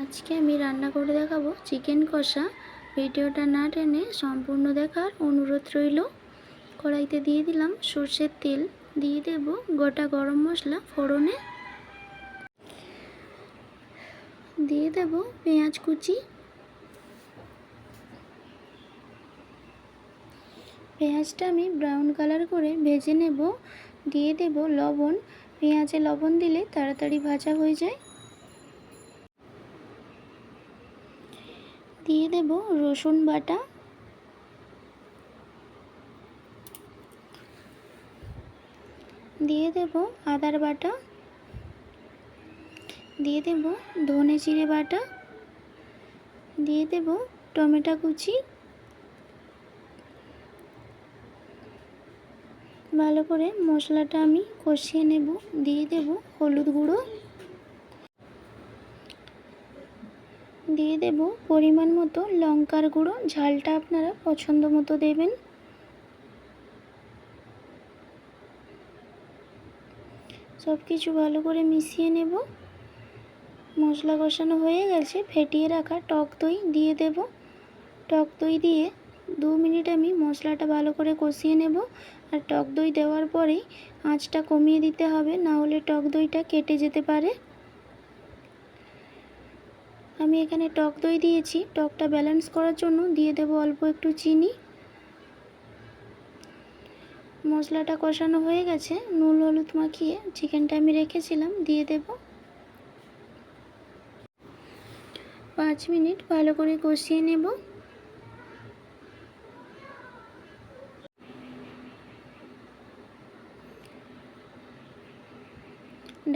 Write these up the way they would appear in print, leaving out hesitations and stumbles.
আজকে আমি রান্না করে দেখাবো চিকেন কষা। ভিডিওটা না টেনে সম্পূর্ণ দেখার অনুরোধ রইল। কড়াইতে দিয়ে দিলাম সর্ষের তেল, দিয়ে দেব গোটা গরম মশলা ফোড়নে, দিয়ে দেব পেঁয়াজ কুচি। পেঁয়াজটা আমি ব্রাউন কালার করে ভেজে নেব। দিয়ে দেব লবণ। পেঁয়াজে লবণ দিলে তাড়াতাড়ি ভাজা হয়ে যায়। দিয়ে দেব রসুন বাটা, দিয়ে দেব আদার বাটা, দিয়ে দেব ধনে জিরে বাটা, দিয়ে দেব টমেটো কুচি। ভালো করে মশলাটা আমি কষিয়ে নেব। দিয়ে দেব হলুদ গুঁড়ো, দিয়ে দেব পরিমাণ মতো লঙ্কার গুঁড়ো। ঝালটা আপনারা পছন্দ মতো দেবেন। সব কিছু ভালো করে মিশিয়ে নেব। মশলা কষানো হয়ে গেছে। ফেটিয়ে রাখা টক দই দিয়ে দেব। টক দই দিয়ে 2 মিনিট আমি মশলাটা ভালো করে কষিয়ে নেব। আর টক দই দেওয়ার পরেই আঁচটা কমিয়ে দিতে হবে, না হলে টক দইটা কেটে যেতে পারে। আমি এখানে টক দই দিয়েছি। টকটা ব্যালেন্স করার জন্য দিয়ে দেব অল্প একটু চিনি। মশলাটা কষানো হয়ে গেছে। নুন হলুদ মাখিয়ে চিকেনটা আমি রেখেছিলাম দিয়ে দেব। 5 মিনিট ভালো করে কষিয়ে নেব।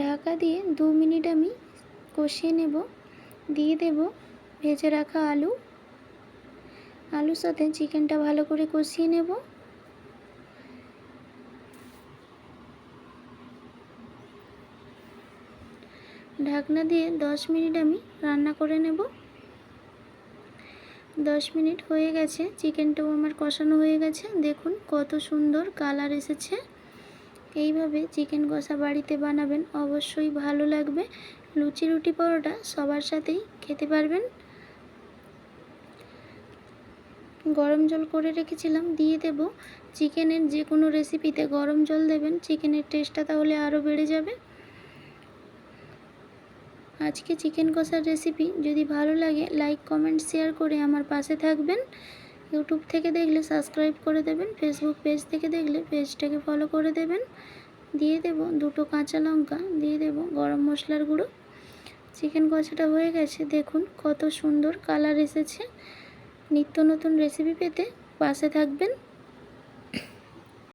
ঢাকা দিয়ে 2 মিনিট আমি কষিয়ে নেব। দিয়ে দেব ভেজে রাখা আলু। আলুর সাথে চিকেনটা ভালো করে কষিয়ে নেব। ঢাকনা দিয়ে 10 মিনিট আমি রান্না করে নেব। 10 মিনিট হয়ে গেছে। চিকেনটাও আমার কষানো হয়ে গেছে। দেখুন কত সুন্দর কালার এসেছে। এইভাবে চিকেন কষা বাড়িতে বানাবেন, অবশ্যই ভালো লাগবে। লুচি রুটি পরোটা সবার সাথেই খেতে পারবেন। গরম জল করে রেখেছিলাম, দিয়ে দেব। চিকেনের যে কোনো রেসিপিতে গরম জল দেবেন, চিকেনের টেস্টটা তাহলে আরও বেড়ে যাবে। আজকে চিকেন কষার রেসিপি যদি ভালো লাগে লাইক কমেন্ট শেয়ার করে আমার পাশে থাকবেন। ইউটিউব থেকে দেখলে সাবস্ক্রাইব করে দেবেন, ফেসবুক পেজ থেকে দেখলে পেজটাকে ফলো করে দেবেন। দিয়ে দেব 2টো কাঁচা লঙ্কা, দিয়ে দেব গরম মশলার গুঁড়ো। চিকেন কষাটা হয়ে গেছে। দেখুন কত সুন্দর কালার এসেছে। নিত্য নতুন রেসিপি পেতে পাশে থাকবেন।